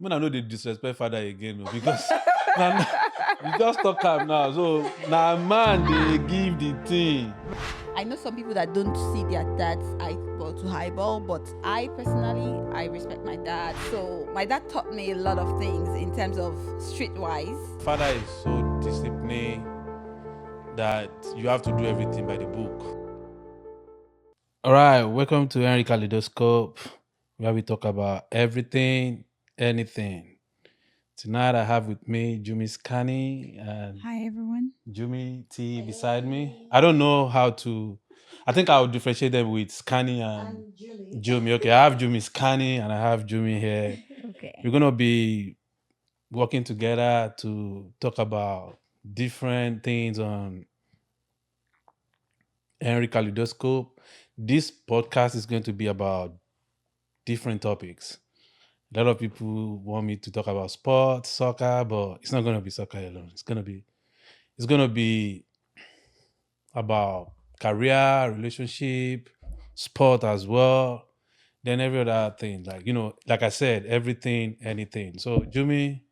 when I know they disrespect father again, no, because now, you just talk am now. So now man they give the thing. I know some people that don't see their dad's eyeball to highball, but I personally, I respect my dad. So my dad taught me a lot of things in terms of streetwise. Father is so disciplined that you have to do everything by the book. All right, welcome to Henry Kaleidoscope, where we talk about everything, anything. Tonight I have with me Jumi Scani and Hi everyone. Jumi T beside me. I don't know how to. I think I'll differentiate them with Scani and Jumi. Okay, I have Jumi Scani and I have Jumi here. Okay. We're gonna be working together to talk about different things on Henry Kaleidoscope. This podcast is going to be about different topics. A lot of people want me to talk about sports, soccer, but it's not going to be soccer alone. It's going to be about career, relationship, sport as well. Then every other thing, like I said, everything, anything. So Jumi,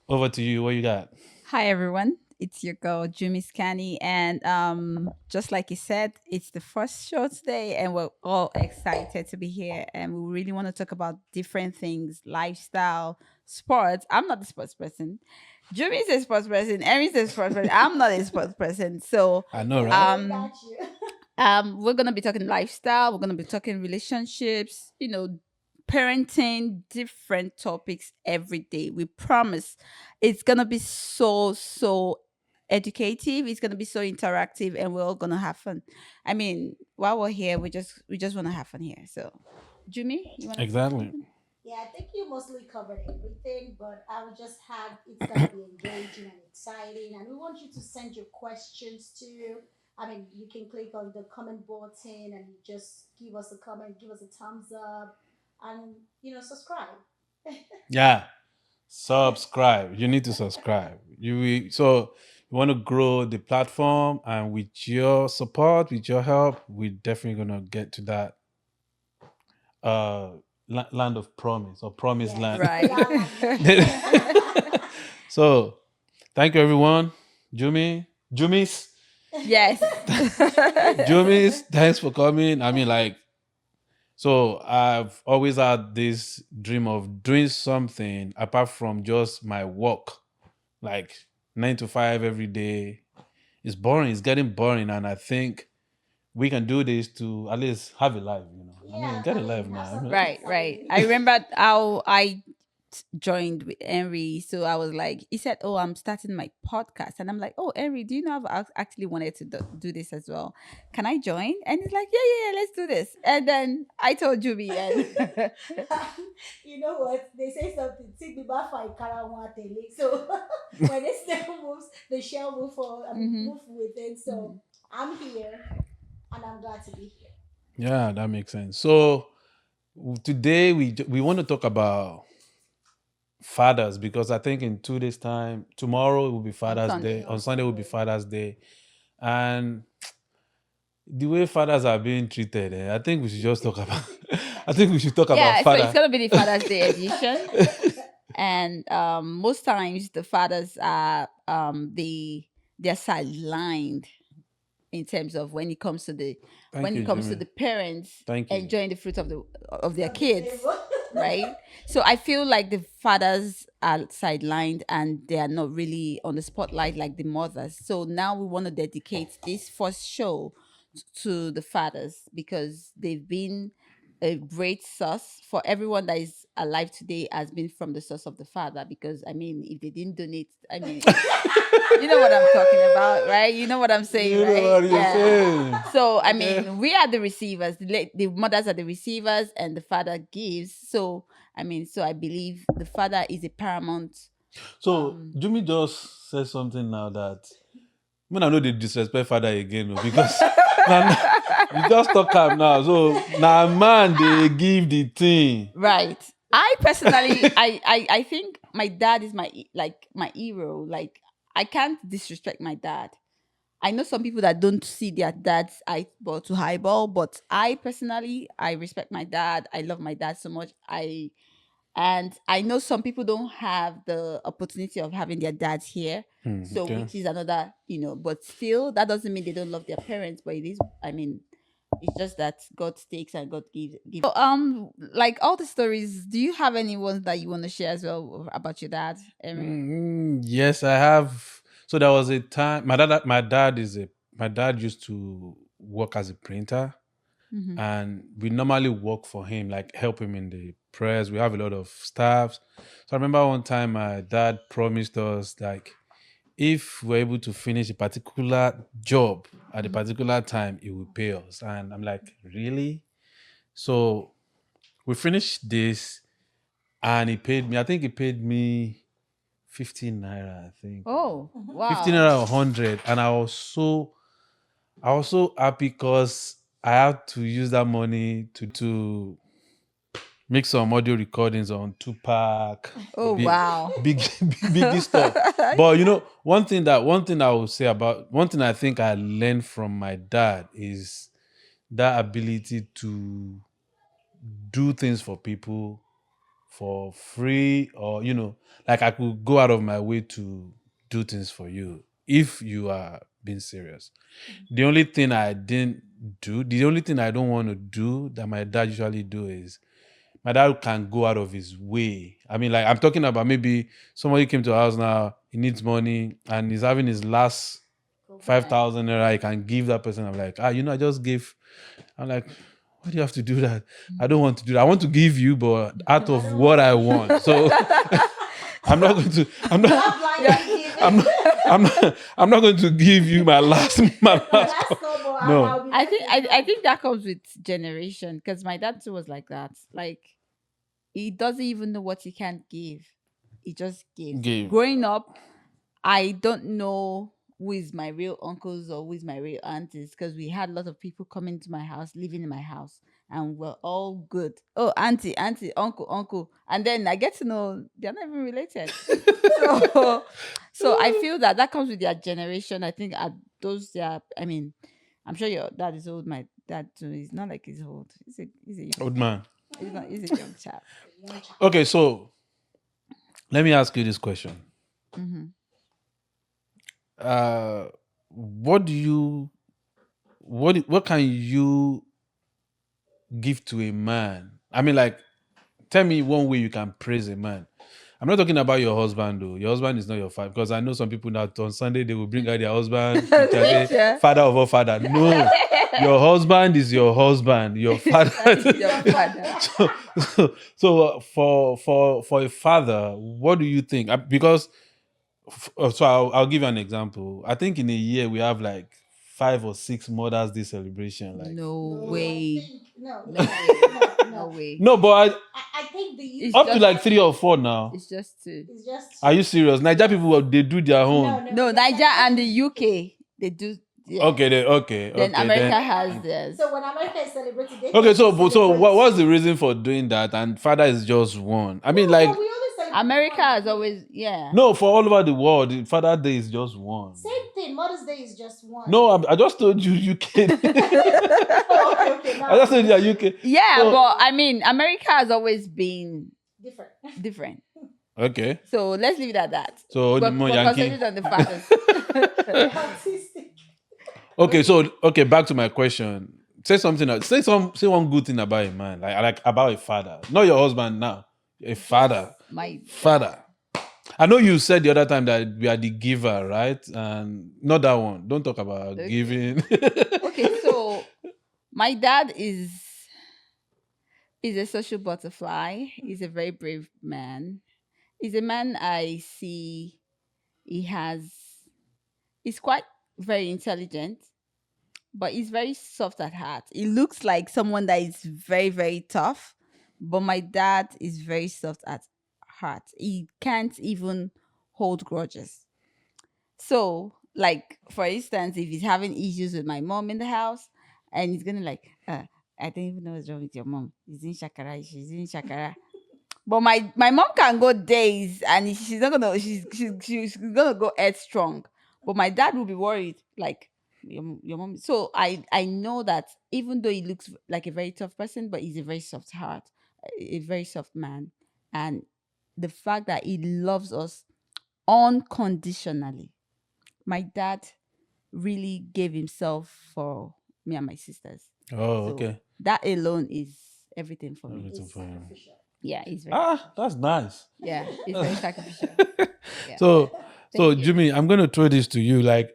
over to you. What you got? Hi everyone. It's your girl Jumi Scani, and just like you said, it's the first show today, and we're all excited to be here. And we really want to talk about different things, lifestyle, sports. I'm not the sports person. Jumi is a sports person. Erin is a sports person. I'm not a sports person. So I know, right? we're gonna be talking lifestyle. We're gonna be talking relationships. Parenting, different topics every day. We promise it's gonna be so educative. It's gonna be so interactive, and we're all gonna have fun. I mean, while we're here, we just want to have fun here. So, Jumi, you want to say Exactly. something? Yeah, I think you mostly covered everything, but I would just have it's gonna be engaging and exciting, and we want you to send your questions to. I mean, you can click on the comment button and just give us a comment, give us a thumbs up, and subscribe. Yeah. Subscribe. You need to subscribe. So you want to grow the platform, and with your support, with your help, we're definitely gonna get to that uh land of promise or promised Yes, land. Right. So thank you everyone. Jumis, Yes. Jumis, thanks for coming. I mean, so I've always had this dream of doing something apart from just my work, like 9 to 5 every day. It's boring. It's getting boring, and I think we can do this to at least have a life. I mean, Yeah, get I a life mean, have now. something Right, right. I exciting. remember how I joined with Henry. So I was like, he said, "Oh, I'm starting my podcast," and I'm like, "Oh, Henry, do you know I've actually wanted to do this as well? Can I join?" And he's like, "Yeah, let's do this." And then I told Juby, and You know what? They say something. Take me back for So when the snail moves, the shell move for Mhm. move with it. So I'm here and I'm glad to be here. Yeah, that makes sense. So today we want to talk about fathers, because I think in 2 days time, tomorrow will be On Father's Day, Sunday. on Sunday will be Father's Day, and the way fathers are being treated, I think we should just talk about. I think we should talk about Yeah, so it's father. gonna be the Father's Day edition. And most times the fathers are they're sidelined in terms of Thank when you, it comes to Jimmy. the parents Thank you. enjoying the fruit of their Of the kids, table. right? So I feel like the fathers are sidelined and they are not really on the spotlight like the mothers. So now we want to dedicate this first show to the fathers because they've been a great source for everyone that is alive today has been from the source of the father. Because I mean, if they didn't donate, I mean, you know what I'm talking about, right? You know what I'm saying, You know right? what you're saying. So I Okay. mean, we are the receivers. The mothers are the receivers, and the father gives. So I mean, so I believe the father is a paramount. So Jimmy just said something now that when I know they disrespect father again, no, because now, you just talk am now. So now man they give the thing. Right. I personally, I think my dad is my hero. Like I can't disrespect my dad. I know some people that don't see their dad's eyeball to highball, but I personally, I respect my dad. I love my dad so much. And I know some people don't have the opportunity of having their dads here. So Okay. which is another, but still that doesn't mean they don't love their parents, but it is, I mean, it's just that God takes and God gives. So like all the stories, do you have any ones that you want to share as well about your dad, Emery? Yes, I have. So there was a time my dad used to work as a printer, Mm-hmm. and we normally work for him, like help him in the press. We have a lot of staffs. So I remember one time my dad promised us, like, if we're able to finish a particular job at a particular time, he will pay us. And I'm like, really? So we finished this, and he paid me. I think he paid me 15 naira. I think Oh, 15 wow. naira or 100, and I was so happy because I had to use that money to make some audio recordings on Tupac, Oh, big, wow. big, big stuff. But one thing I think I learned from my dad is that ability to do things for people for free, or like I could go out of my way to do things for you if you are being serious. The only thing I didn't do, the only thing I don't want to do that my dad usually do is my dad can go out of his way. I mean, like, I'm talking about maybe somebody came to our house now, he needs money and he's having his last 5,000 naira, he can give that person. I'm like, I just gave. I'm like, why do you have to do that? I don't want to do that. I want to give you, but out of what I want. So I'm not going to. I'm not. Not blindly giving. I'm not going to give you my last. My last. Last couple, No. I'll be I think letting I go. think that comes with generation, because my dad too was like that. Like, he doesn't even know what he can't give. He just gives. Give. Growing up, I don't know who is my real uncles or who is my real aunties, because we had a lot of people coming to my house, living in my house, and we're all good. Oh, auntie, auntie, uncle, uncle. And then I get to know they're not even related. So I feel that comes with their generation. I think at those I mean, I'm sure your dad is old. My dad too. He's not like he's old. He's a young, Old man. he's a young chap. Young child. Okay, so let me ask you this question. Mm-hmm. What do you what can you give to a man? I mean, like, tell me one way you can praise a man. I'm not talking about your husband, though. Your husband is not your father, because I know some people that on Sunday they will bring out their husband picture, say, Picture. father of all father. No, your husband is your husband. Your father. Your father. So for a father, what do you think? Because so I'll give you an example. I think in a year we have like 5 or 6 Mothers Day celebration. Like, No No, I way. think no, No no, way. no, No no. way. no, but I think the It's up to just- like 3 or 4 now. It's just two. it's just Are you serious? Niger people, they do their own. No, Niger and the UK, they do. Yeah. Okay. Then America has theirs. So when America is celebrating, they Okay, get to so celebrate what's the too. reason for doing that? And father is just one. I mean, No, like, but we only celebrate America one. has always, yeah. no, for all over the world, the Father Day is just one. Same thing. Mother's Day is just one. No, I just told you UK. Oh, okay. Now I just told you that UK. Yeah, So- but I mean, America has always been different. different. Okay. So let's leave it at that. So But more concentrate Yankee. on the fathers. Autistic. Okay, so back to my question. Say something else. Say one good thing about a man, like about a father. Not your husband now. A father. My Father. I know you said the other time that we are the giver, right? And not that one. Don't talk about Okay. giving. Okay, so my dad is a social butterfly. He's a very brave man. He's a man I see. He's quite very intelligent, but he's very soft at heart. He looks like someone that is very, very tough, but my dad is very soft at heart. He can't even hold grudges. So, like, for instance, if he's having issues with my mom in the house, and he's gonna like, I don't even know what's wrong with your mom. She's in Shakara, she's in Shakara. But my mom can go days and she's not gonna she's gonna go headstrong. But my dad will be worried, like, your mom. So I know that even though he looks like a very tough person, but he's a very soft heart, a very soft man. and the fact that he loves us unconditionally. My dad really gave himself for me and my sisters. Oh, So okay. that alone is everything for me. Everything It's for him. sacrificial. Yeah, he's very That's nice. yeah, it's very sacrificial. Yeah. So, Thank you. Jimmy, I'm going to throw this to you, like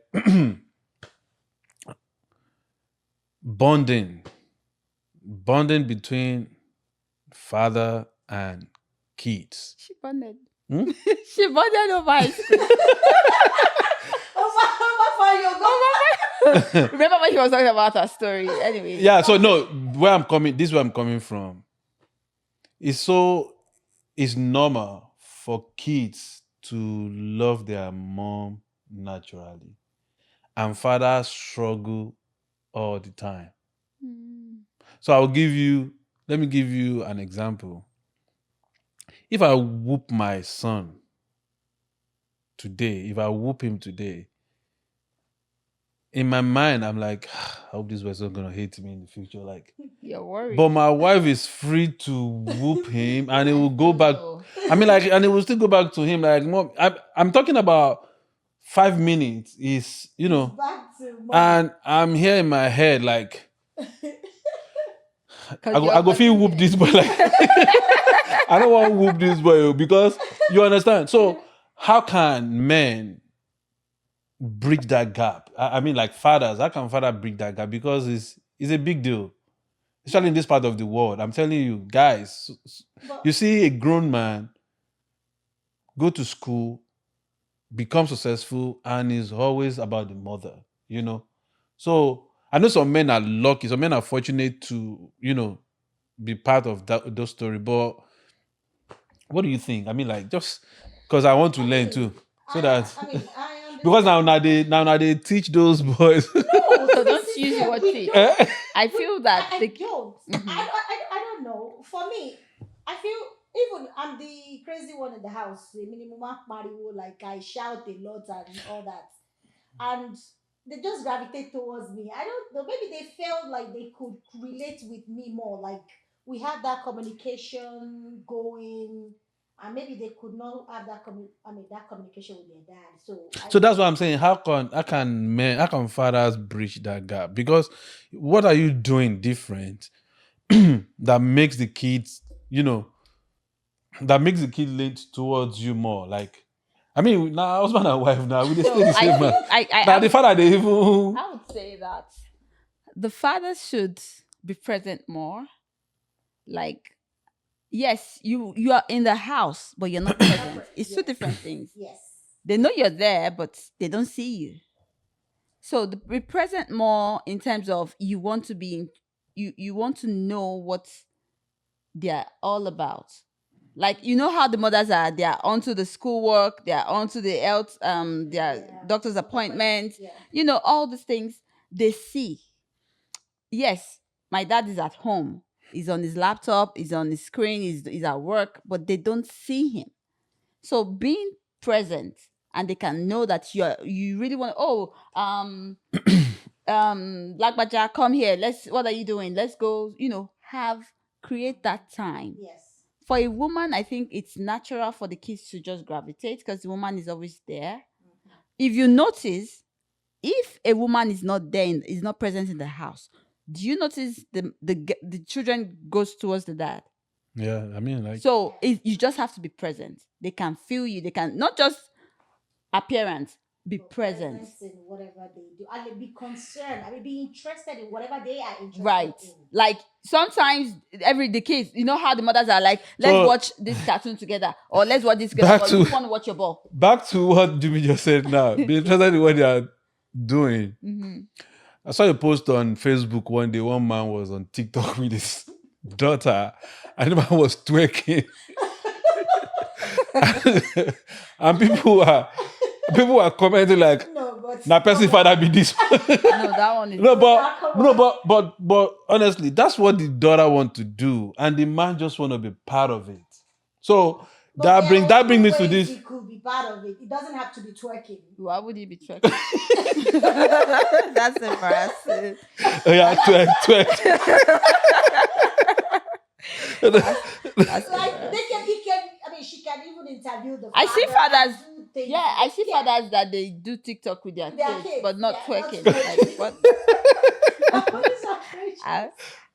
bonding, bonding between father and kids. She bonded. Hmm? She bonded over ice cream. Over your go. Remember when she was talking about her story? Anyway. Yeah. So no, this is where I'm coming from. It's normal for kids to love their mom naturally, and fathers struggle all the time. Mm. So let me give you an example. If I whoop my son today, if I whoop him today, in my mind, I'm like, I hope this person's gonna hate me in the future. Like, You're worried. but my wife is free to whoop him, and it will go back. No. I mean, like, and it will still go back to him. Like, mom, I'm talking about 5 minutes. Is Back to mom. and I'm here in my head, like, 'Cause I go feel whoop this boy. Like, I don't want to whoop this boy because you understand. So, how can men bridge that gap? I mean, like fathers, how can father bridge that gap? Because it's a big deal, especially in this part of the world. I'm telling you, guys. But You see a grown man go to school, become successful, and is always about the mother. So I know some men are lucky, some men are fortunate to be part of those story. But what do you think? I mean, like, just because I want to learn too, so that I understand. because now they teach those boys. No, So don't use the word teach. Eh? I feel that I the don't. Mhm. I don't know. For me, I feel even I'm the crazy one in the house. The minimum Mario, like I shout a lot and all that, and they just gravitate towards me. I don't know. Maybe they felt like they could relate with me more. Like we have that communication going, and maybe they could not have that communication with their dad. So I So that's think what I'm saying. How can fathers bridge that gap? Because what are you doing different that makes the kids, that makes the kid lean towards you more? Like, I mean, now husband and wife now we dey so stay the I same think man. I Now the father they even I would say that the father should be present more. Like, yes, you are in the house, but you're not present. It's two different things. yes. They know you're there, but they don't see you. So be present more in terms of you want to be in, you want to know what they're all about. Like, you know how the mothers are, they are onto the schoolwork, they are onto the health, their Yeah. doctor's appointments, Yeah. all these things they see. Yes, my dad is at home. He's on his laptop, he's on his screen, he's at work, but they don't see him. So being present, and they can know that you really want, Black Baja, come here. What are you doing? Let's go, create that time. Yes. For a woman, I think it's natural for the kids to just gravitate because the woman is always there. If you notice, if a woman is not there, is not present in the house, do you notice the children goes towards the dad? Yeah, I mean, like, So you just have to be present. They can feel you. They can not just appearance, be present. Presence in whatever they do. I mean, be concerned. I mean, be interested in whatever they are interested Right. in. Like sometimes the kids, you know how the mothers are like, let's So- watch this cartoon together, or let's watch this together, Back or to- you want to watch your ball. back to what Jimmy just said now. Be interested in what they are doing. Mm-hmm. I saw a post on Facebook one day. One man was on TikTok with his daughter, and the man was twerking. And people were commenting like, No, but "Na person father be this." No, that one is No, come but honestly, that's what the daughter want to do, and the man just want to be part of it. So but that there brings are me other to ways this. He could be part of it. It doesn't have to be twerking. Why would he be twerking? That's embarrassing. Oh, yeah, twerk. That's Like he can she can even interview the I father. see fathers. and do things. Yeah, I see fathers that they do TikTok with their Their kids, kids, but not yeah, not twerking. twerking. Like what? Police are crazy.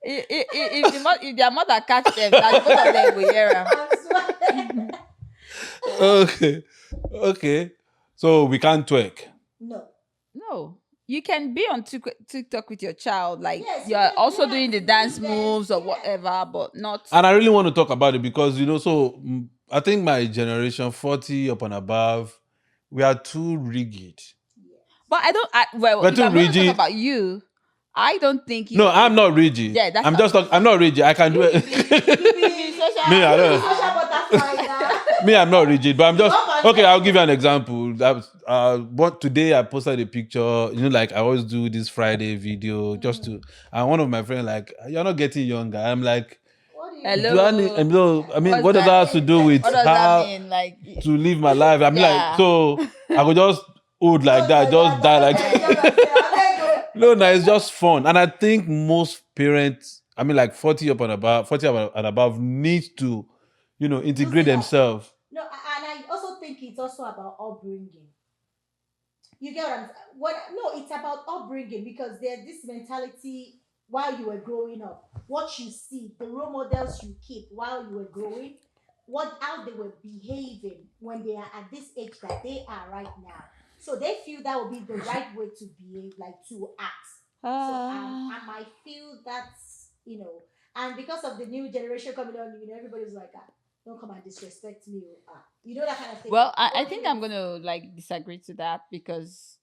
If their mother catch them, that both of them will hear 'em. I'm sorry. Okay. Okay. So we can't twerk. No. No, you can be on TikTok with your child, like Yes, you you're can also dance, doing the do dance dance, moves or yeah. whatever, but not. And I really want to talk about it because, so I think my generation, 40 up and above, we are too rigid. But I don't. Well, We're if too I'm going to talk rigid. about you, I don't think you. No, I'm not rigid. Yeah, that's I'm not just I'm not rigid. I can do it. Me, I don't. Social butterfly now. Me, I'm not rigid, but I'm just Up and okay. I'll down. give you an example. What today I posted a picture. Like I always do this Friday video just to. And one of my friends like, you're not getting younger. I'm like, What do you Hello. do I need? I mean, What's what does that? that have to do with What does how that mean? Like, to live my life? I'm Yeah. like, so I could just old like that, just die like that. No, it's just fun. And I think most parents, I mean, like 40 up and above, 40 up and above, need to, integrate it up. themselves. No, and I also think it's also about upbringing. You get what I'm no, it's about upbringing because there's this mentality while you were growing up, what you see, the role models you keep while you were growing, how they were behaving when they are at this age that they are right now. So they feel that would be the right way to behave, like to act. So I might feel that's and because of the new generation coming on, everybody's like, don't come and disrespect me. That kind of thing. well, I think I'm gonna like disagree to that because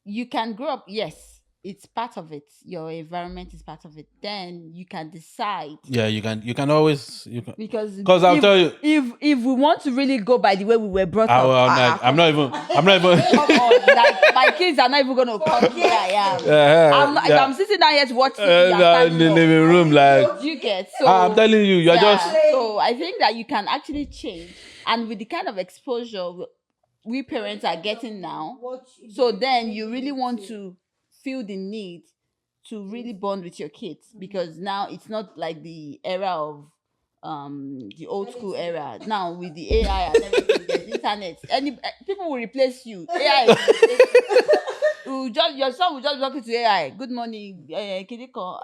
you can grow up. Yes, it's part of it. Your environment is part of it. Then you can decide. Yeah, you can always Because I'll tell you, if we want to really go by the way we were brought up, I'm not even come on, like my kids are not even gonna come where I am. If I'm sitting down here to watch TV, in the living room, like you get so. I'm telling you, you're just. So I think that you can actually change, and with the kind of exposure we parents are getting now, so then you really want to feel the need to really bond with your kids because now it's not like the era of the old school era. Now with the AI and everything, there's internet. People will replace you. AI will replace you. Your son will just walk into AI. Good morning, Kidiko.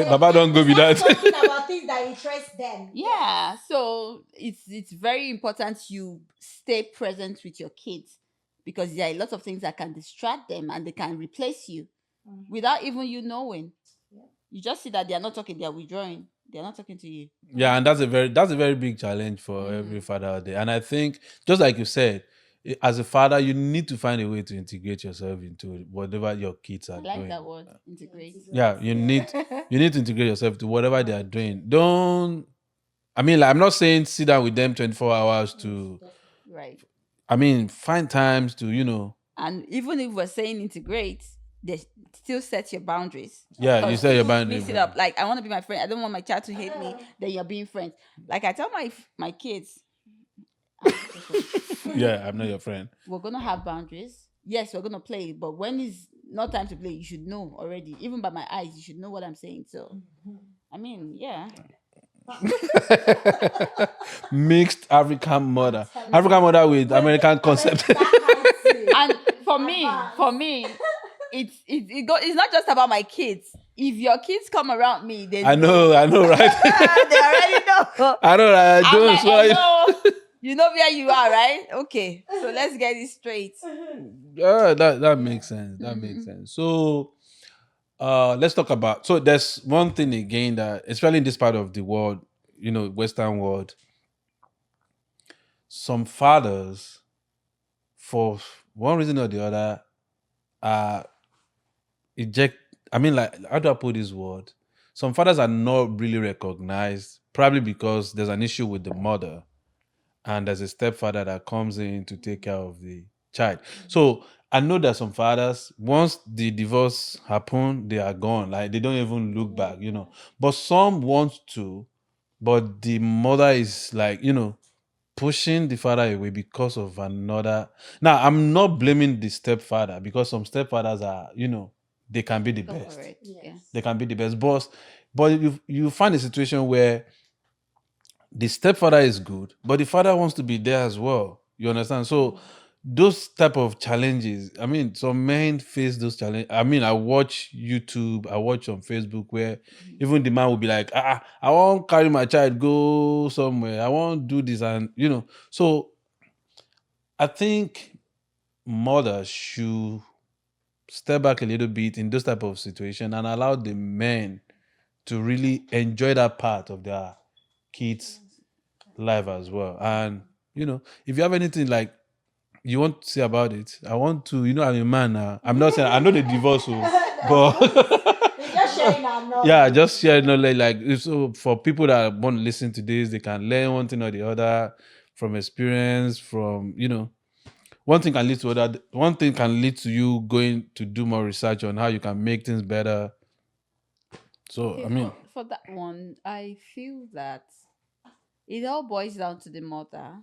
Baba, don't go with that. Talking about things that interest them. Yeah, so it's very important you stay present with your kids because there are a lot of things that can distract them and they can replace you without even you knowing. Yeah. You just see that they are not talking, they are withdrawing. They are not talking to you. Yeah, and that's a very big challenge for every father out there. And I think, just like you said, as a father, you need to find a way to integrate yourself into whatever your kids are I like doing. that word, integrate. Yeah, you need to integrate yourself to whatever they are doing. I'm not saying sit down with them 24 hours to. Right. Find times to. And even if we're saying integrate, they still set your boundaries. Yeah, you set your boundaries. Mix it up. Like I want to be my friend. I don't want my child to hate me. Then you're being friends. Like I tell my kids. Yeah, I'm not your friend. We're gonna have boundaries. Yes, we're gonna play, but when it's not time to play, you should know already. Even by my eyes, you should know what I'm saying. So, yeah. Mixed African mother with American concept. And for me, it's not just about my kids. If your kids come around me, they I know, right? they already know. I know, right? You know where you are, right? Okay, so let's get it straight. That makes sense. That makes sense. So, let's talk about. So, there's one thing again that, especially in this part of the world, Western world, some fathers, for one reason or the other, how do I put this word? Some fathers are not really recognized, probably because there's an issue with the mother, and there's a stepfather that comes in to take care of the child. So I know that some fathers, once the divorce happen, they are gone. Like they don't even look back, But some want to, but the mother is like, pushing the father away because of another. Now, I'm not blaming the stepfather because some stepfathers are, they can be the best. Yes. They can be the best boss. But you find a situation where the stepfather is good, but the father wants to be there as well. You understand? So those type of challenges, I mean, some men face those challenges. I mean, I watch YouTube, I watch on Facebook where even the man will be like, I won't carry my child go somewhere. I won't do this, and So I think mothers should step back a little bit in those type of situation and allow the men to really enjoy that part of their kids' life as well. And if you have anything like you want to say about it, I want to. I'm a man now. I'm not saying I know the divorce, but We're just sharing our yeah, knowledge. just share knowledge. Like so, for people that want to listen to this, they can learn one thing or the other from experience. From one thing can lead to other. One thing can lead to you going to do more research on how you can make things better. So Okay, I mean, for that one, I feel that it all boils down to the mother.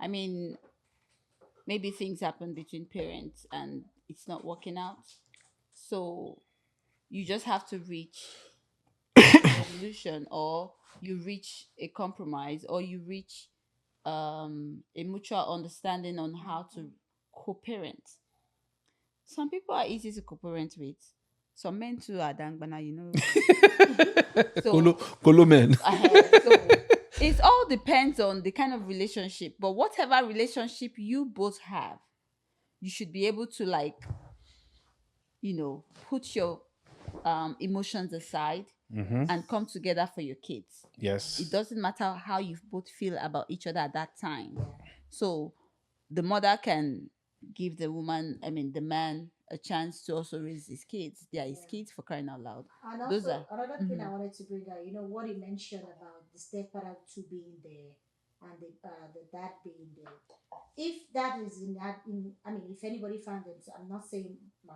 I mean, maybe things happen between parents and it's not working out. So you just have to reach a resolution, or you reach a compromise, or you reach a mutual understanding on how to co-parent. Some people are easy to co-parent with. Some men too are dangbana. Kolo So Kolo men. so it all depends on the kind of relationship. But whatever relationship you both have, you should be able to put your emotions aside Mm-hmm. and come together for your kids. Yes. It doesn't matter how you both feel about each other at that time. So the mother can give the woman, I mean the man, a chance to also raise his kids. They are his kids, for crying out loud. And Those also are another thing I Mhm. wanted to bring out, what he mentioned about the stepfather too being there and the dad being there. If that is I mean, if anybody found it, I'm not saying my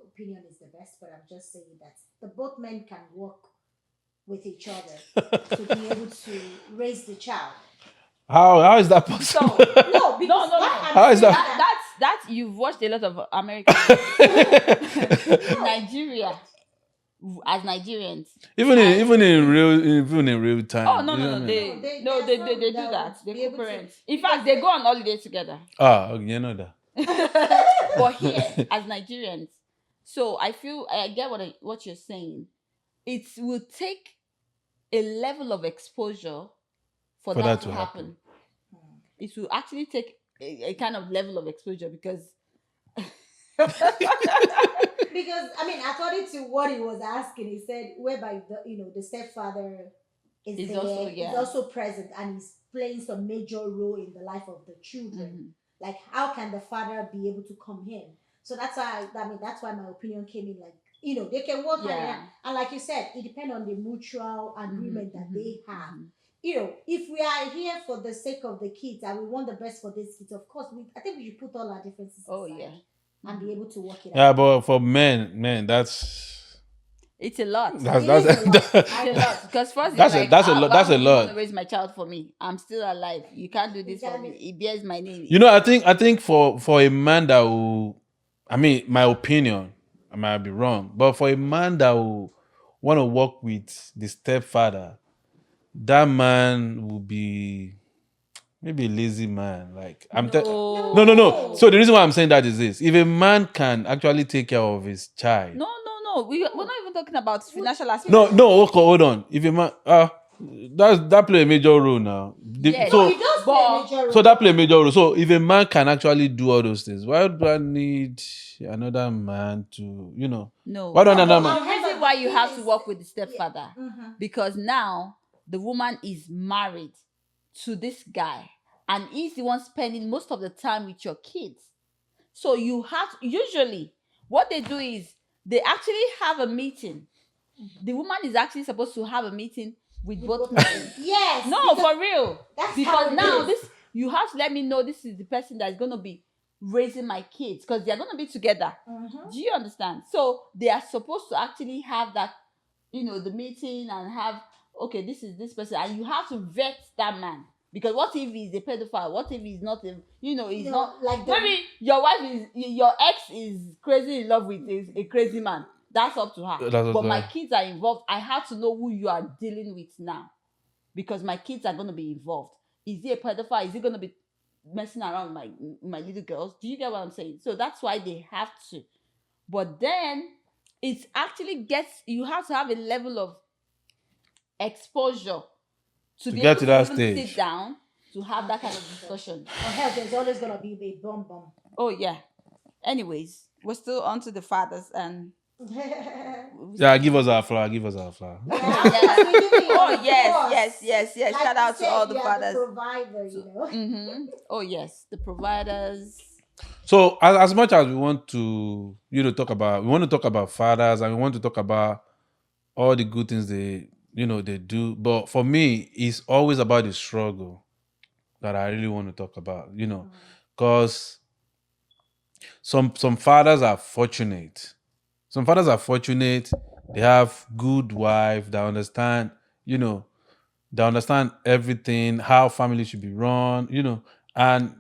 opinion is the best, but I'm just saying that the both men can work with each other to be able to raise the child. How is that possible? So No, because no. why I'm How is saying that? That's you've watched a lot of American in Nigeria as Nigerians. Even in real Oh time. no You no know what no I mean? they there no are they some they do that that. would They be able to, co-parent. In because fact, they go on holiday together. Okay, you know that. But here, as Nigerians, so I feel I get what you're saying. It will take a level of exposure for For that that to to happen. happen. It will actually take a kind of level of exposure because because I mean, according to what he was asking, he said whereby the stepfather is it's there, also is also present, and is playing some major role in the life of the children. Like, how can the father be able to come in? So that's why I mean that's why my opinion came in. Like, they can work hand in hand, and like you said, it depends on the mutual agreement that they have. If we are here for the sake of the kids and we want the best for these kids, of course, I think we should put all our differences Oh aside yeah. and be able to work it Yeah, out. but for men, It's a lot. that's It is a lot. It's I a know. lot. Because first it's that's a like, that's a lot. why That's a would you want lot. to raise my child for me? I'm still alive. You can't do this for can't me. do- It bears my name. I think for a man that will, I mean, my opinion, I might be wrong, but for a man that will want to work with the stepfather, that man will be maybe a lazy man. Like no. No. So the reason why I'm saying that is this: if a man can actually take care of his child, No. We're not even talking about financial aspect. no, okay, hold on. If a man, that play a major role now. Yes. No, So it does play a But major role. so that play a major role. So if a man can actually do all those things, why do I need another man to, no. why don't No, another but man? The however, reason why the you thing have to is, work with the stepfather, mhm. because now the woman is married to this guy and he's the one spending most of the time with your kids. So you have usually what they do is they actually have a meeting. The woman is actually supposed to have a meeting with both men. Yes. No, because for real. That's how Because it now is. this you have to let me know this is the person that's gonna be raising my kids because they're gonna be together. Mhm. Do you understand? So they are supposed to actually have that, the meeting and have, okay, this is this person, and you have to vet that man. Because what if he's a pedophile? What if he's not a, he's not like maybe your wife is your ex is crazy in love with a crazy man. That's up to her. That's what But my kids are involved. I have to know who you are dealing with now. because my kids are going to be involved. Is he a pedophile? Is he going to be messing around my little girls? Do you get what I'm saying? So that's why they have to. But then it actually gets, you have to have a level of exposure to be get able to to that even stage. sit down to have that kind of discussion. Or hell, there's always gonna be a bum bum. Oh yeah. Anyways, we're still on to the fathers and Yeah, give us our flower. Give us our flower. Oh yes. Like Shout you out to said, all the you are fathers. the provider, you know. Oh yes, the providers. So as much as we want to, talk about, we want to talk about fathers and we want to talk about all the good things they do. But for me, it's always about the struggle that I really want to talk about, because some fathers are fortunate. Some fathers are fortunate. They have good wife that understand, they understand everything, how family should be run, and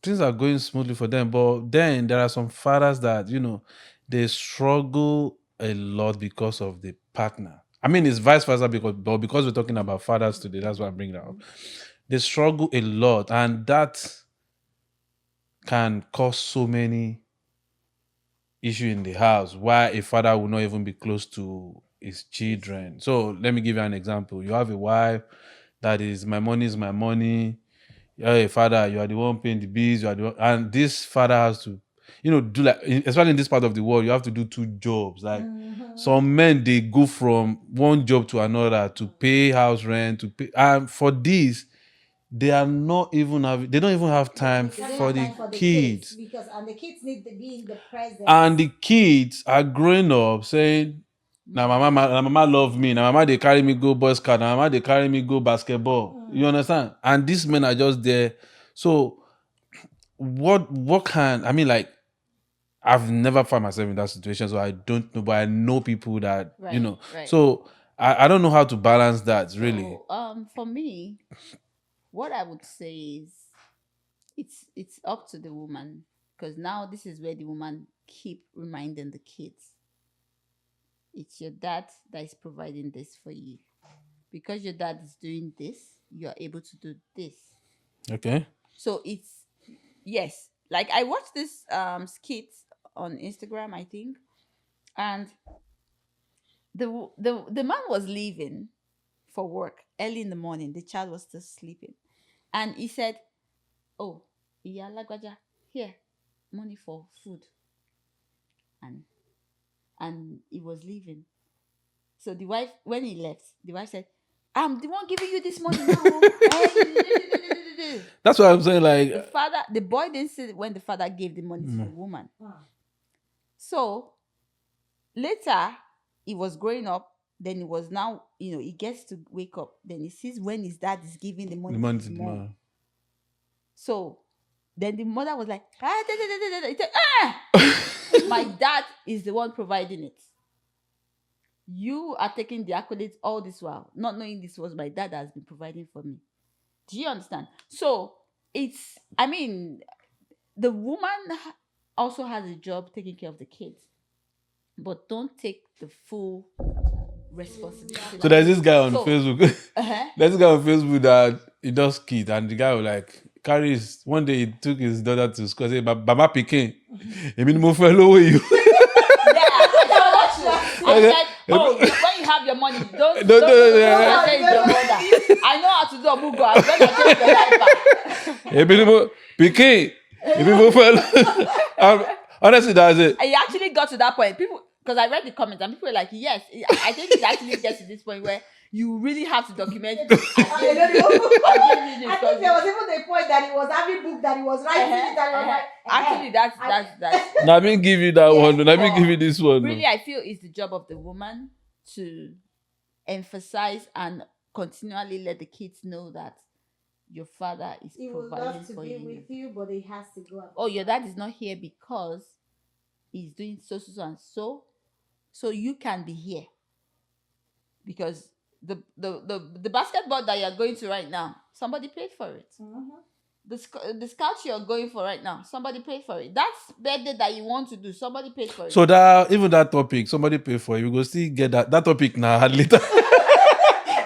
things are going smoothly for them. But then there are some fathers that, they struggle a lot because of the partner. I mean, it's vice versa because we're talking about fathers today, that's why I'm bringing that up. They struggle a lot, and that can cause so many issues in the house. Why a father will not even be close to his children. So let me give you an example. You have a wife that is, my money is my money. You're a father, you are the one paying the bills, you are the one, and this father has to, do, like, especially in this part of the world, you have to do two jobs. Like some men, they go from one job to another to pay house rent, to pay, and for this, they are not even having, they don't even have time They don't for have the time for the kids. because the kids need to be in the present. And the kids are growing up saying, na mama love me, na mama they carry me go Boy Scout, na mama they carry me go basketball. You understand? And these men are just there. So what can, I mean, like, I've never found myself in that situation, so I don't know, but I know people that, Right. So I don't know how to balance that, really. So, for me, what I would say is it's up to the woman, because now this is where the woman keep reminding the kids, it's your dad that is providing this for you. Because your dad is doing this, you are able to do this. Okay. So it's, yes, like I watched this skit on Instagram, I think, and the man was leaving for work early in the morning. The child was still sleeping, and he said, "Oh, iya lagwaja, here, money for food," and he was leaving. So the wife, when he left, the wife said, "I'm the one giving you this money now." That's what I'm saying. Like, The boy didn't see when the father gave the money to the woman. So later, he was growing up. Then he was now, he gets to wake up. Then he sees when his dad is giving the money the money to to the the mom. man. So then the mother was like, He said, my dad is the one providing it. You are taking the accolades all this while, not knowing this was my dad that has been providing for me. Do you understand? So it's, I mean, the woman also has a job taking care of the kids, but don't take the full responsibility. So there's this guy on So- Facebook. Uh-huh. There's this guy on Facebook that he does kid, and the guy was like, carries. One day he took his daughter to school. Say, "Baba Pikin, èmi ni mo fẹ́ lówó yìí." I said, oh, when you have your money, don't No. say it's your mother. I know how to do a mugo. I'm going to change the diaper. Èmi ni mo Pikin, èmi mo fẹ́ lówó. Honestly, that's it. I actually got to that point. People, because I read the comments and people were like, yes, I think it actually gets to this point where you really have to document. I think there was even a point that he was having book that he was writing it, and he was like, Actually, that's Let me give you that one. Let me Yeah. give you this one. really, I feel it's the job of the woman to emphasize and continually let the kids know that your father is he would providing love to for be you. with you, but he has to go. Oh, your dad is not here because he's doing so and so. So you can be here. Because the basketball that you're going to right now, somebody paid for it. The scouts you're going for right now, somebody paid for it. That's birthday that you want to do, somebody paid for it. So that even that topic, somebody pay for it. We go still get that topic now later.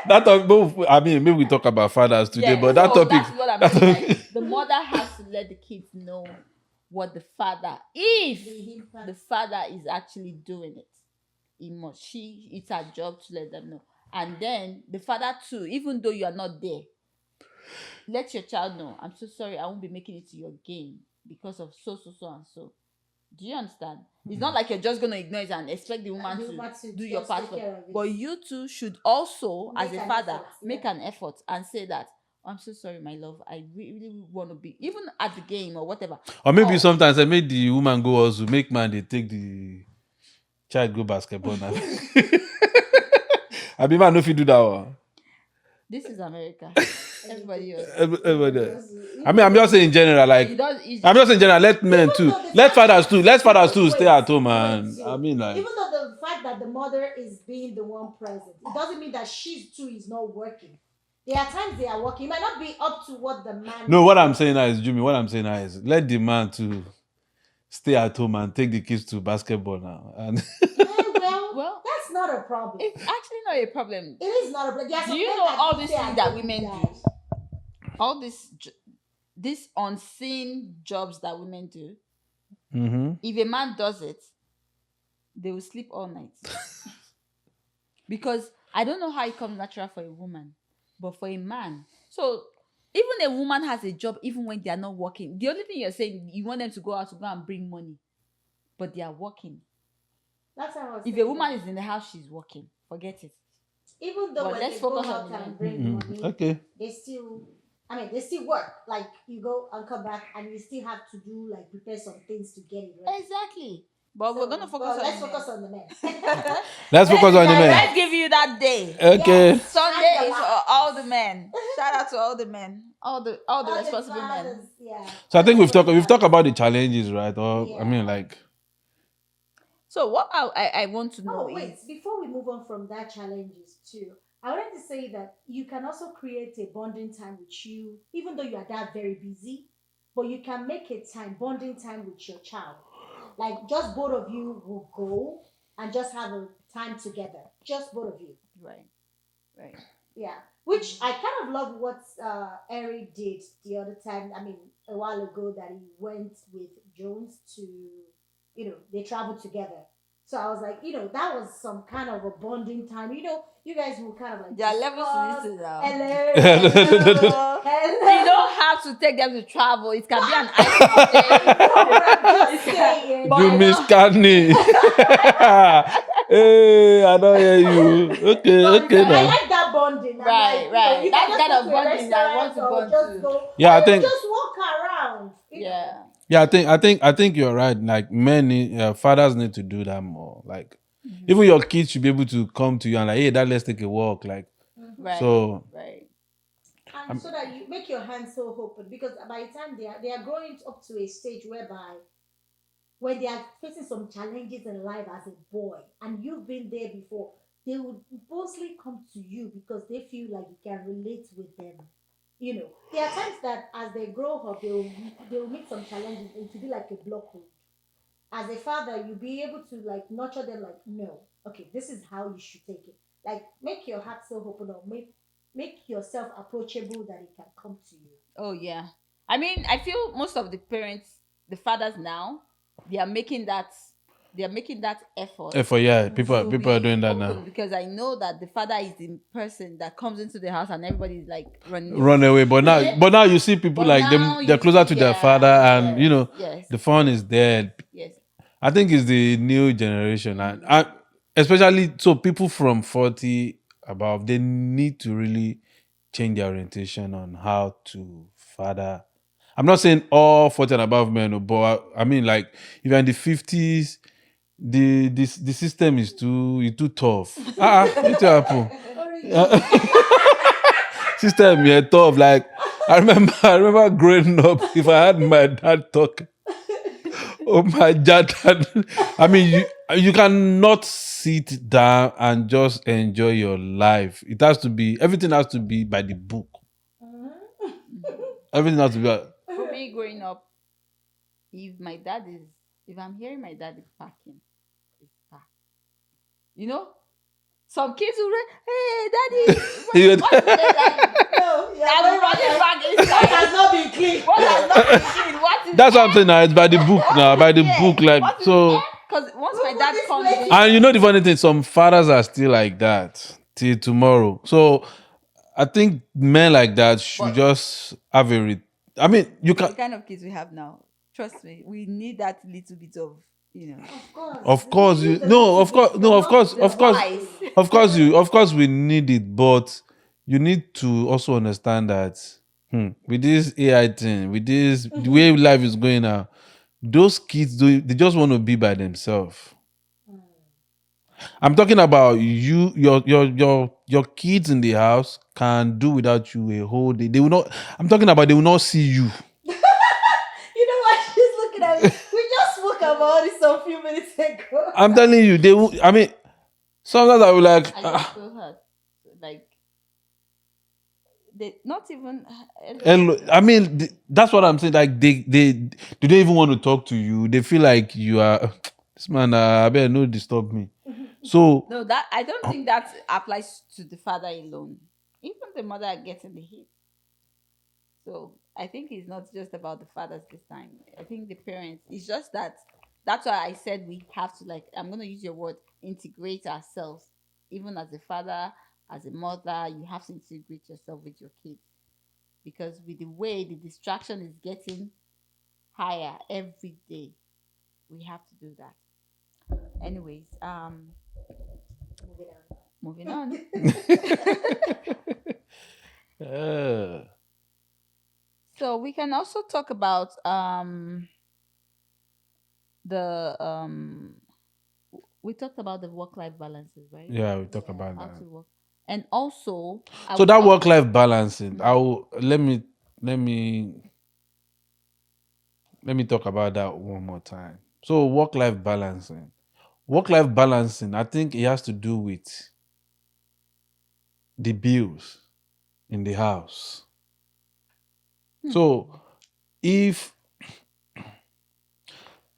that topic, I mean, maybe we talk about fathers today, but that so topic, that's what I'm that saying. topic Like, the mother has to let the kids know what the father, if The impact. the father is actually doing it, it's her job to let them know. And then the father too, even though you are not there, let your child know, I'm so sorry, I won't be making it to your game because of so and so. Do you understand? It's not like you're just going to ignore it and expect the woman The to woman to do your just part take for care you. of it. But you too should also, as Make a an father, effort, make yeah. an effort and say that, I'm so sorry, my love. I really want to be, even at the game or whatever. or maybe Oh, sometimes I make the woman go also make man they take the child go basketball now. I be man, no if you do that one. this is America. Everybody else. Everybody. I mean, Even I'm just saying in general, like He does. He's, I'm just saying in general. Let men Even too, though the let fact fathers that too, let fathers too stay wait, at home, wait, man. I so mean, like, even though the fact that the mother is being the one present, it doesn't mean that she too is not working. There are times they are working. It might not be up to what the man no. is What I'm doing. saying now is, Jimmy. What I'm saying now is, let the man to stay at home and take the kids to basketball now. And Well, that's not a problem. it's actually not a problem. It is not a problem. There are Do some you men know that all do these stay things at that home with women dad. do? All this unseen jobs that women do. Mhm. If a man does it, they will sleep all night. Because I don't know how it comes natural for a woman, but for a man. So even a woman has a job even when they are not working. The only thing you're saying, you want them to go out to go and bring money, but they are working. That's how I was If a saying. woman is in the house, she's working. Forget it. Even though But when let's they go focus on out the men. and bring Mhm. money, Okay. they still, I mean, they still work. Like you go and come back, and you still have to do like prepare some things to get it ready. Exactly. But we're gonna focus on let's the focus men. on the men. Let's focus on the men. Let's give you that day. Okay. Yes, Sunday and the is for laugh. all the men. Shout out to all the men. All the All the responsible fathers, men. yeah. So I think All the we've talked fathers. about the challenges, right? Or I mean, Yeah. like, So what I want to know Oh, wait, is, before we move on from that challenges too, I wanted to say that you can also create a bonding time with you, even though you are that very busy, but you can make a time, bonding time with your child. Like just both of you will go and just have a time together. Just both of you. right, right. Yeah. Which I kind of love what Eric did the other time. I mean, a while ago that he went with Jones to, they traveled together. So I was like, that was some kind of a bonding time. You guys will kind of like There are levels to this discuss. thing now. Hello, So hello. you don't have to take them to travel. It can be an ice No, but I'm just It can- saying. but you I miss know- Carney. Hey, I don't hear you. Okay, But okay I now. like that bonding. I'm Right, like, right. you That's can the just kind go of to a bonding I want restaurant to or bond just to. go, Yeah, or I you think. just walk around. Yeah. Yeah, I think you're right. Like many fathers need to do that more. Like Mhm. even your kids should be able to come to you and like, hey, dad, let's take a walk. Like Right. so. Right. And so that you make your hands so open, because by the time they are growing up to a stage whereby when they are facing some challenges in life as a boy and you've been there before, they would mostly come to you because they feel like you can relate with them. There are times that as they grow up, they will meet some challenges and to be like a blockade. As a father, you'll be able to like nurture them like, no, okay, this is how you should take it. Like make your heart so open, or make yourself approachable that it can come to you. Oh yeah. I mean, I feel most of the parents, the fathers now, they are making that they are making that effort For yeah, people to people are doing be that open, now. because I know that the father is the person that comes into the house and everybody's like running Run away. away. But now you see people But like now them, they're you closer see, to their father, and yes, yes, the fun is there. yes. I think it's the new generation, and especially so people from 40 above, they need to really change their orientation on how to father. I'm not saying all 40 and above men, but I mean like if you're in the 50s, the system is too tough. It happen. System yeah tough. Like I remember growing up, if I had my dad talk, oh my god. I mean, you cannot sit down and just enjoy your life. It has to be everything has to be by the book. Everything has to be. For me, growing up, if my dad is, if I'm hearing my dad is packing, it's packed. You know, Some kids will hey daddy, You- what's the name that No, you're I'm going running back. back What inside? has not been clean? What has not been clean? What is That's what I'm saying now. It's by the book now. By the book, like What is so. Because once Who my put dad this comes plate in, And you know the funny thing, some fathers are still like that till tomorrow. So I think men like that should but just have a. I mean, you for can. the kind of kids we have now, trust me, we need that little bit of, Of course. Of We course, need you the no. little Of course, bit, no. but Of course, not the of the course, spice. of course. Of course, we need it, but you need to also understand that with this AI thing, with this the way life is going now, those kids they just want to be by themselves. I'm talking about you, your kids in the house can do without you a whole day. They will not. I'm talking about they will not see you. You know what? She's looking at me. We just spoke about this a few minutes ago. I'm telling you, they will. I mean, sometimes I will like. I just feel hurt. Like, they not even. I mean, that's what I'm saying. Like they do they even want to talk to you? They feel like you are this man. I better no disturb me. So No, that I don't think that applies to the father alone. Even the mother gets in the heat. So I think it's not just about the fathers this time. I think the parents. It's just that. That's why I said we have to, like. I'm gonna use your word, integrate ourselves. Even as a father, as a mother, you have to integrate yourself with your kids, because with the way the distraction is getting higher every day, we have to do that. Anyways, moving on. uh, So we can also talk about the we talked about the work life balances, right? yeah, we talk about How that. to work. And also I So will that talk. work life balancing, I will let me talk about that one more time. So work life balancing. Work life balancing, I think it has to do with the bills in the house. So if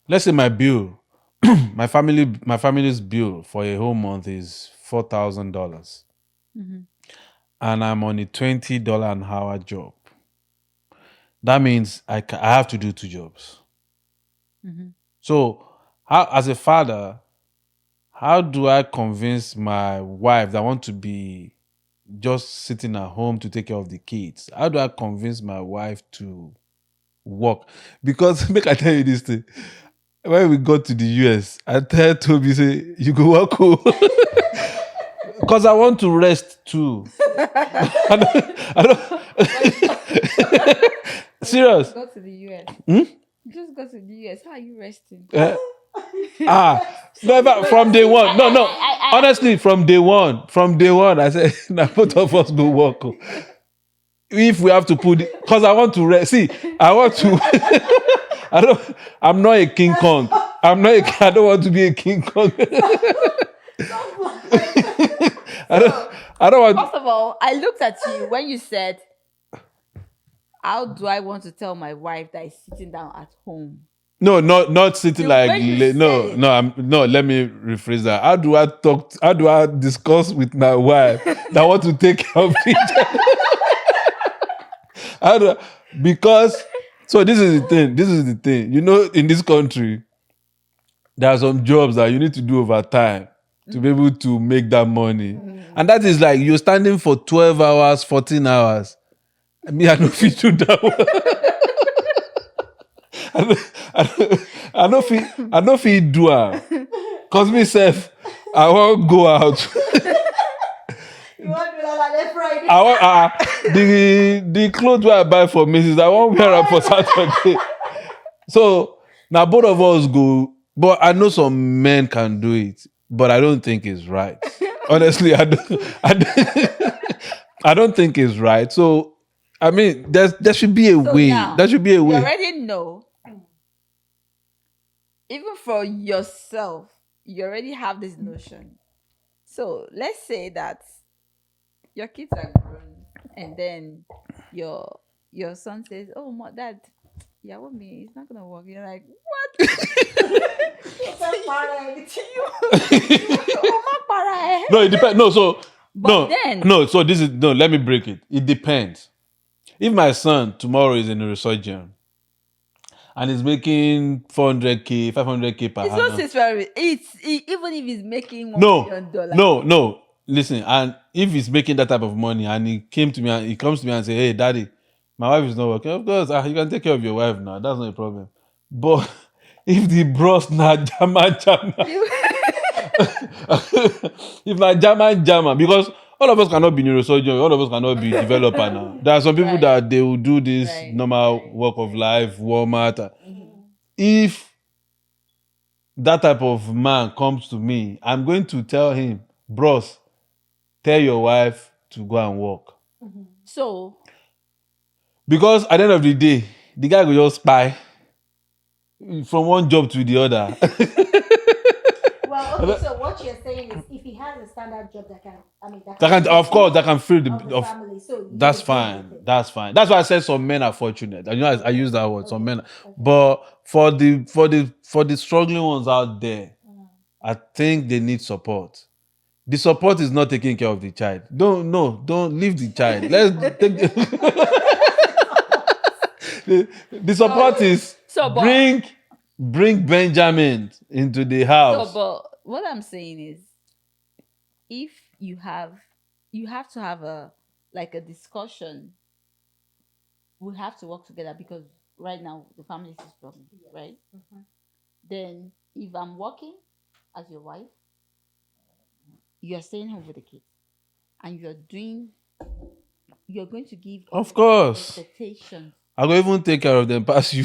let's say my bill, my family's bill for a whole month is $4,000, Mhm. and I'm on a $20 an hour job. That means I have to do two jobs. Mhm. So how, as a father, how do I convince my wife that I want to be just sitting at home to take care of the kids? How do I convince my wife to work? Because make I tell you this thing. When we got to the US, I tell Toby, say, you go work home. Because I want to rest too. I don't serious. Go to the US. Hmm? Just go to the US. How are you resting? Eh, never from day one. No, no. Honestly, from day one, I said, now both of us go work. Oh. If we have to put it, because I want to rest. See, I want to. I don't. I'm not a King Kong. I don't want to be a King Kong. I don't. I don't want. First of all, I looked at you when you said, "How do I want to tell my wife that is sitting down at home?" No, not sitting The like way you said no, it. no. No. Let me rephrase that. How do I talk? How do I discuss with my wife that I want to take care of it? How do because so this is the thing. This is the thing. You know, in this country, there are some jobs that you need to do overtime to be able to make that money. And that is like you're standing for 12 hours, 14 hours. I mean, I don't fit do that one. I don't fit do am. Cause myself, I won't go out. You want to be like that Friday? I want the clothes where I buy for Mrs. I won't wear am for Saturday. So now both of us go, but I know some men can do it, but I don't think it's right. Honestly, I don't think it's right. So I mean, there should be a So way. now There should be a you way. already know. Even for yourself, you already have this notion. So let's say that your kids are grown, and then your son says, "Oh, dad, Yeah, what me? It's not gonna work. You're like, It's a parent. Oma para No, it depends. No, so But no, then, no. So this is no. Let me break it. It depends. If my son tomorrow is in a resurgence and is making 400K, 500K per it's not annum. his very. Even if he's making No, $1 million. no. Listen, and if he's making that type of money and he came to me and he comes to me and say, "Hey, daddy, my wife is not working." Of course, you can take care of your wife now. That's not a problem. But if the bros na jama, if na jama, because all of us cannot be neurosurgeon, all of us cannot be developer now. There are some people Right. that they will do this Right, normal right, work of life, Walmart. Mhm. If that type of man comes to me, I'm going to tell him, bros, tell your wife to go and work. So Because at the end of the day, the guy will just spy from one job to the other. Well, okay, so what you're saying is if he has a standard job that can, I mean, that That can can, feed of course, that can fill of the the family, so that's you're good fine. with it. That's fine. That's why I said some men are fortunate. And I use that word. Some Okay. men, but for the struggling ones out there, I think they need support. The support is not taking care of the child. Don't leave the child. Let's take the support is So, but bring Benjamin into the so, house. but what I'm saying is, if you have to have a discussion. We have to work together because right now the family is struggling, right? Then if I'm working as your wife, you're staying home with the kids, and you're going to give Of course. expectations. I will even take care of them past you.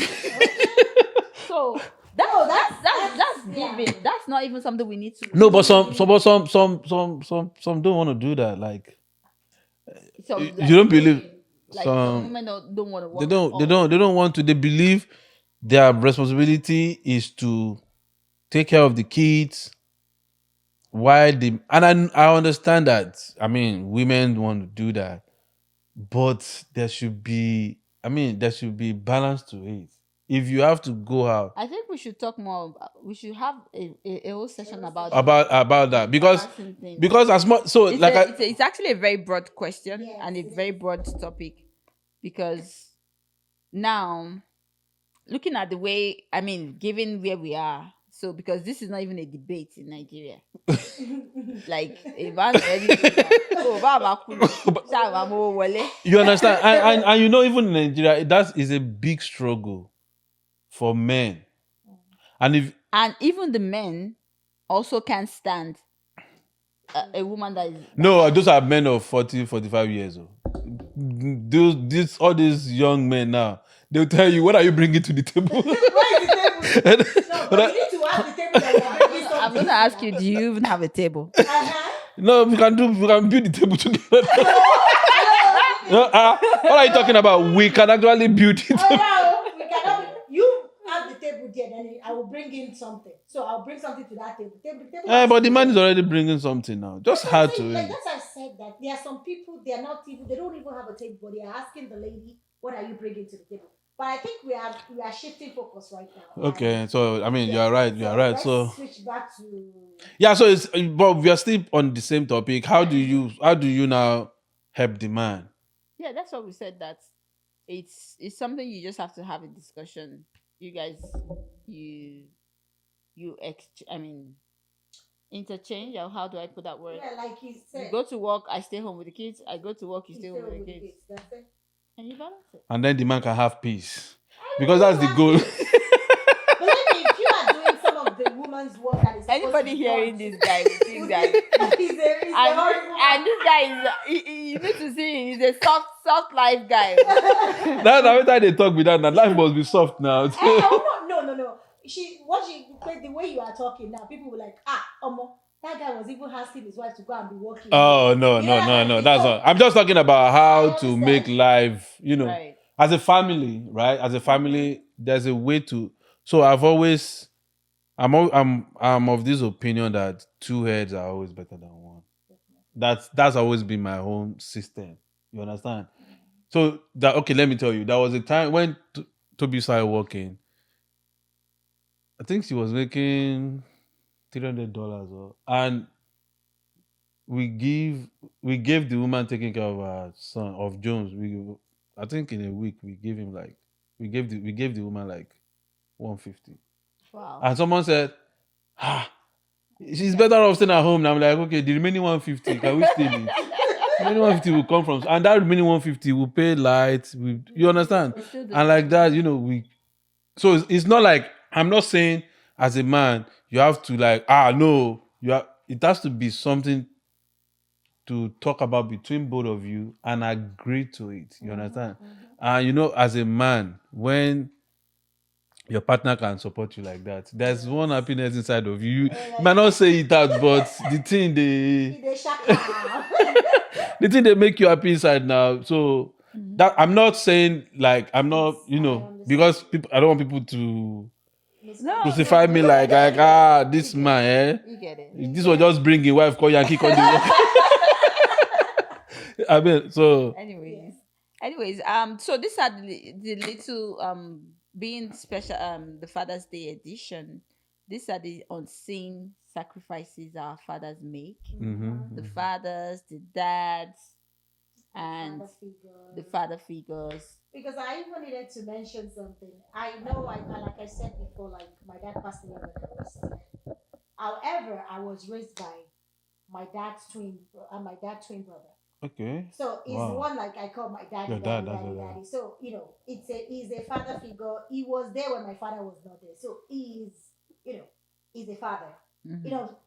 So that's yeah. giving. That's not even something we need to. No, but some don't want to do that. Like Some you don't believe some some women don't want to work they at don't they all. don't they don't want to. They believe their responsibility is to take care of the kids. Why the and I understand that. I mean, women want to do that, but there should be balance to it. If you have to go out I think we should talk more. We should have a whole session about about that because balancing things. as much so It's, like it's actually a very broad question Yes, and a it very is. broad topic because now looking at the way given where we are, so because this is not even a debate in Nigeria. Like a man already knows that, "Oh, Baba Kulu, Sha Baba Wole." you understand and you know even in Nigeria that is a big struggle for men. And if And even the men also can't stand a woman that is no, those are men of 40, 45 years old. All these young men now, they'll tell you, what are you bringing to the table? Where is the table? No, but you need to have the table that you're bringing I'm something. gonna ask you, do you even have a table? No, we can build the table together. What are you talking about? We can actually build it. Oh, no, we cannot. You have the table there, then I will bring in something. So I'll bring something to that table. Table has But to the be man there. is already bringing something now. Just That's what I'm hard to saying, like him. that's why I said that there are some people they don't even have a table, but they are asking the lady, "What are you bringing to the table?" But I think we are shifting focus right now. Okay, so I mean, Yeah. you are right. You are right. Let's So switch back to yeah, so it's but we are still on the same topic. How do you now help the man? Yeah, that's what we said. That it's something you just have to have a discussion. You guys, you interchange, or how do I put that word? yeah, like you You said. go to work, I stay home with the kids. I go to work, you You stay stay home with with the the kids, kids. That's it. and you balance it. And then the man can have peace. I Because mean, that's the you goal. have peace. Believe me, if you are doing some of the woman's work that is supposed Anybody to be hearing done, this guy will think that he's a horrible and this guy is you need to see him. He's a soft life guy. That's every time they talk with that, now life must be soft now. No. The way you are talking now, people were like, that guy was even asking his wife to go and be working. Oh no, You know no, that no, kind of no. thing. That's So, not. I'm just talking about I how to understand. make life, Right. as a family, right? As a family, there's a way to. So I'm of this opinion that two heads are always better than one. That's always been my home system. You understand? So that okay, let me tell you, there was a time when Toby started working, I think she was making $300, and we give we gave the woman taking care of our son of Jones. I think in a week we gave him like we gave the woman like 150. Wow. And someone said, ah, she's better off staying at home. And I'm like, okay, the remaining 150, can we steal it? The remaining 150 will come from, and that remaining 150 will pay light. You understand? It's still the And like same. that, so it's not like, I'm not saying as a man you have to like, no, it has to be something to talk about between both of you and agree to it. You understand? And as a man, when your partner can support you like that, there's one happiness inside of you. You might not say it out, but the thing the thing they make you happy inside now. So that, I'm not saying like, I'm not, because people, I don't want people to No. crucify me like this man, You get it. this was just bringing wife call Yankee call the work. I mean, so Anyways, so these are the little being special the Father's Day edition. These are the unseen sacrifices our fathers make. The fathers, the dads, and the father figures. Because I even needed to mention something. I know, like I said before, like my dad passed away when I was 10. However, I was raised by my dad's twin brother. okay. So he's the one, like I call my daddy, Your daddy, dad, that's daddy, your dad. daddy. So he's a father figure. He was there when my father was not there. So he's a father.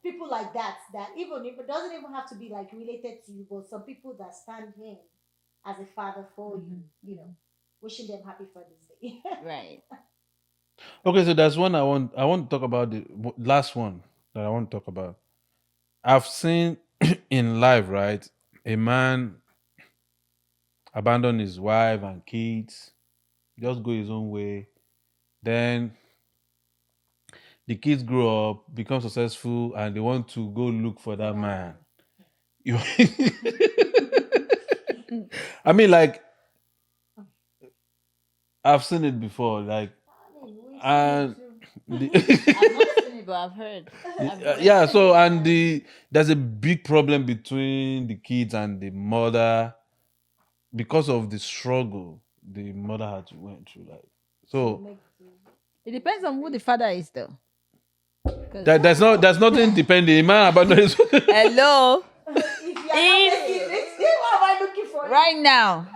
People like that even if it doesn't even have to be like related to you, but some people that stand him as a father for you, wishing them happy Father's Day. Right. Okay, so there's one I want to talk about, the last one that I want to talk about. I've seen in life, right, a man abandon his wife and kids, just go his own way. Then the kids grow up, become successful, and they want to go look for that man. I mean, like, I've seen it before, like, and I've not seen it, but I've heard. yeah. So, and there's a big problem between the kids and the mother because of the struggle the mother had to went through. Like, so It depends on who the father is, though. there's nothing depending. A man abandoned his Hello. What am I looking for? Right now,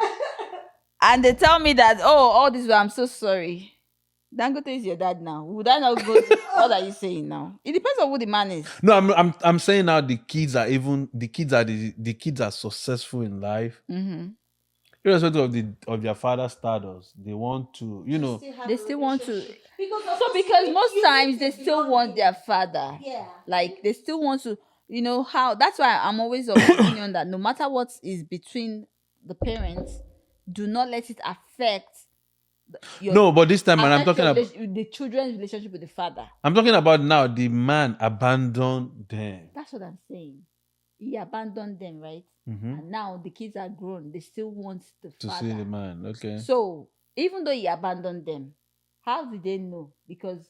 and they tell me that, all this, I'm so sorry. Dangote is your dad now. Would I not go? What are you saying now? It depends on who the man is. No, I'm saying now the kids are the kids are successful in life. Irrespective of their father's status, they want to, They still want to. Because Most times they still want their father. Yeah. Like they still want to, how. That's why I'm always of the opinion that no matter what is between the parents, do not let it affect. No, but this time, I'm talking about the children's relationship with the father. I'm talking about now the man abandoned them. That's what I'm saying. He abandoned them, right? And now the kids are grown. They still want the To father. see the man, okay. So even though he abandoned them, how did they know? Because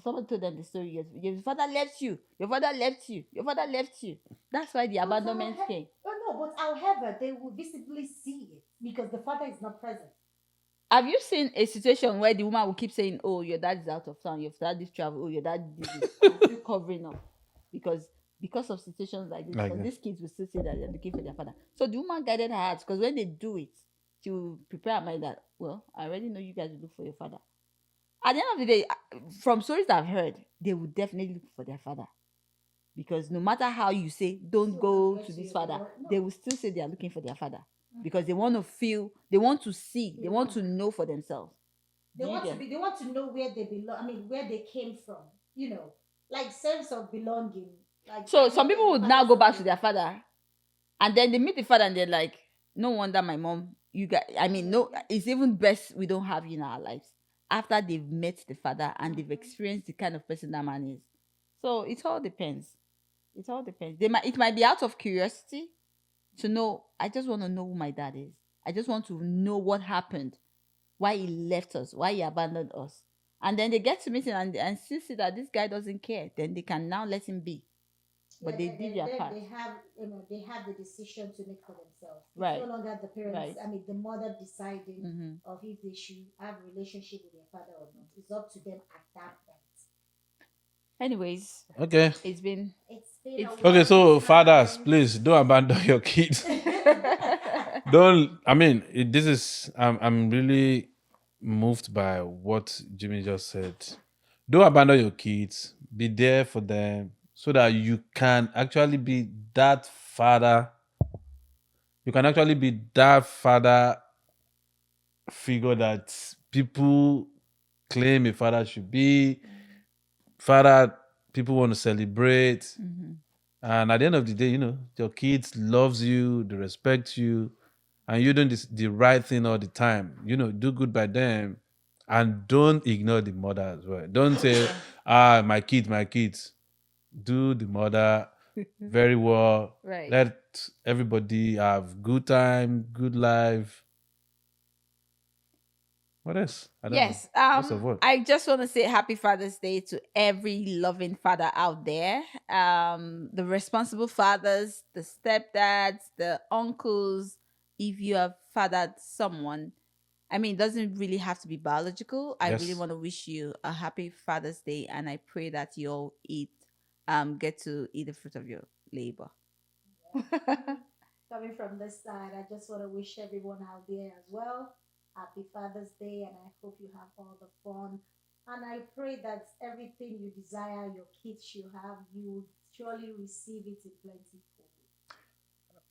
someone told them the story. Your father left you. Your father left you. Your father left you. That's why the abandonment came. No, but however, they will visibly see it because the father is not present. Have you seen a situation where the woman will keep saying, "Oh, your dad is out of town. Your dad is travel. Oh, your dad did this," still covering up because of situations like this? Like Because that. these kids will still say that they're looking for their father. So the woman guided her heart, because when they do it, she will prepare her mind that, well, I already know you guys will look for your father. At the end of the day, from stories I've heard, they will definitely look for their father. Because no matter how you say, don't go to this father, they will still say they are looking for their father. Because they want to feel, they want to see, they want to know for themselves. They want to know where they belong. I mean, where they came from. Like sense of belonging. Like, so some people would now go back to their father, and then they meet the father, and they're like, "No wonder my mom, you guys. I mean, no, it's even best we don't have you in our lives." After they've met the father and they've experienced the kind of person that man is. So it all depends. It all depends. It might be out of curiosity to know. I just want to know who my dad is. I just want to know what happened. why he left us, why he abandoned us. And then they get to meeting and still see that this guy doesn't care. Then they can now let him be. But Yeah, they did their then part. they have, they have the decision to make for themselves. It's Right. no longer the parents. Right. I mean, the mother deciding Mm-hmm. of if they should have a relationship with their father or not. It's up to them at that point. Anyways, Okay. it's been It's been It's- a Okay, so wonderful fathers, time. please don't abandon your kids. Don't. I mean, this is. I'm really moved by what Jimmy just said. Don't abandon your kids. Be there for them so that you can actually be that father. You can actually be that father figure that people claim a father should be. Father, people want to celebrate. Mhm. And at the end of the day, your kids loves you, they respect you, and you doing the right thing all the time. Do good by them, and don't ignore the mother as well. Don't say, my kids, my kids. Do the mother very well. Right. Let everybody have good time, good life. What else? I don't know. Yes. Lots of what? I just want to say happy Father's Day to every loving father out there. The responsible fathers, the stepdads, the uncles. If you have fathered someone, I mean, it doesn't really have to be biological. I really Yes. want to wish you a happy Father's Day, and I pray that you all get to eat the fruit of your labor. Coming from this side, I just want to wish everyone out there as well happy Father's Day, and I hope you have all the fun. And I pray that everything you desire your kids should have, you will surely receive it in plenty.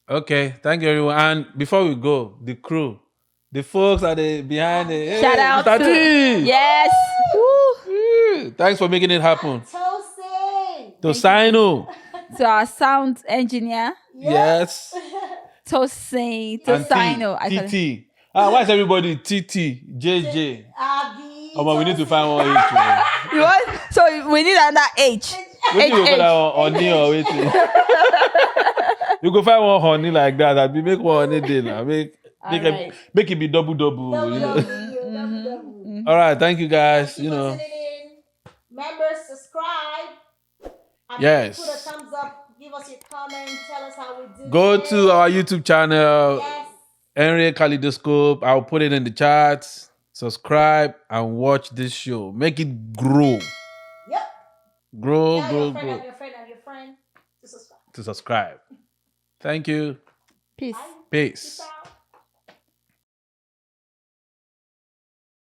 Okay, thank you everyone. And before we go, the crew, the folks are the behind the Shout out Mr. to T. yes. Woo. Thanks for making it happen. Toasting! To Sino. To our sound engineer, Yes. Tosin, And Tosino. I call it. TT. Why is everybody TT, JJ? Abby, Oh, we need to find one each. You want? So we need another H. Wait till you H. go that one honey or wait. You go find one honey like that. I be make one honey day now. Alright. Make it be double. double, double. All right, thank you guys. Thank you for tuning in. Members, subscribe. And Yes. put a thumbs up. Give us your comment. Tell us how we do. Go to our YouTube channel, Yes. Henry Kaleidoscope. I'll put it in the charts. Subscribe and watch this show. Make it grow. Yep. Grow, Tell grow, your friend grow. and your friend and your friend to subscribe. To subscribe. Thank you. Peace. Bye. Peace. Peace out.